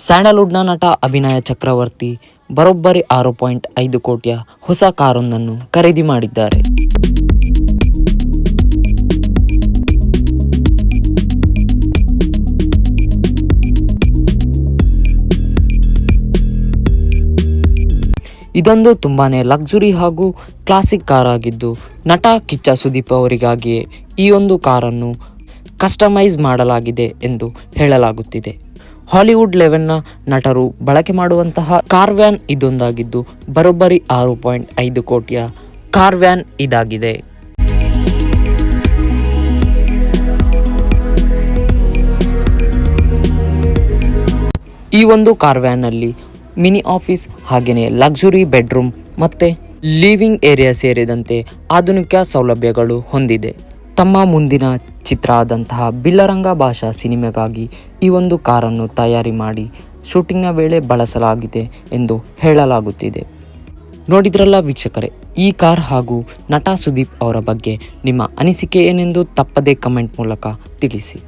ಸ್ಯಾಂಡಲ್ವುಡ್ನ ನಟ ಅಭಿನಯ ಚಕ್ರವರ್ತಿ ಬರೋಬ್ಬರಿ 6.5 ಕೋಟಿಯ ಹೊಸ ಕಾರೊಂದನ್ನು ಖರೀದಿ ಮಾಡಿದ್ದಾರೆ. ಇದೊಂದು ತುಂಬಾನೇ ಲಕ್ಸುರಿ ಹಾಗೂ ಕ್ಲಾಸಿಕ್ ಕಾರ್ ಆಗಿದ್ದು, ನಟ ಕಿಚ್ಚ ಸುದೀಪ್ ಅವರಿಗಾಗಿಯೇ ಈ ಒಂದು ಕಾರನ್ನು ಕಸ್ಟಮೈಸ್ ಮಾಡಲಾಗಿದೆ ಎಂದು ಹೇಳಲಾಗುತ್ತಿದೆ. ಹಾಲಿವುಡ್ ಲೆವೆಲ್ನ ನಟರು ಬಳಕೆ ಮಾಡುವಂತಹ ಕಾರ್ ವ್ಯಾನ್ ಇದೊಂದಾಗಿದ್ದು, ಬರೋಬ್ಬರಿ 6.5 ಕೋಟಿಯ ಕಾರ್ ವ್ಯಾನ್ ಇದಾಗಿದೆ. ಈ ಒಂದು ಕಾರ್ ವ್ಯಾನ್ನಲ್ಲಿ ಮಿನಿ ಆಫೀಸ್ ಹಾಗೆಯೇ ಲಕ್ಸುರಿ ಬೆಡ್ರೂಮ್ ಮತ್ತೆ ಲಿವಿಂಗ್ ಏರಿಯಾ ಸೇರಿದಂತೆ ಆಧುನಿಕ ಸೌಲಭ್ಯಗಳು ಹೊಂದಿದೆ. ತಮ್ಮ ಮುಂದಿನ ಚಿತ್ರ ಆದಂತಹ ಬಿಲ್ಲರಂಗ ಭಾಷಾ ಸಿನಿಮೆಗಾಗಿ ಈ ಒಂದು ಕಾರನ್ನು ತಯಾರಿ ಮಾಡಿ ಶೂಟಿಂಗ್ನ ವೇಳೆ ಬಳಸಲಾಗಿದೆ ಎಂದು ಹೇಳಲಾಗುತ್ತಿದೆ. ನೋಡಿದ್ರಲ್ಲ ವೀಕ್ಷಕರೇ, ಈ ಕಾರ್ ಹಾಗೂ ನಟ ಸುದೀಪ್ ಅವರ ಬಗ್ಗೆ ನಿಮ್ಮ ಅನಿಸಿಕೆ ಏನೆಂದು ತಪ್ಪದೇ ಕಮೆಂಟ್ ಮೂಲಕ ತಿಳಿಸಿ.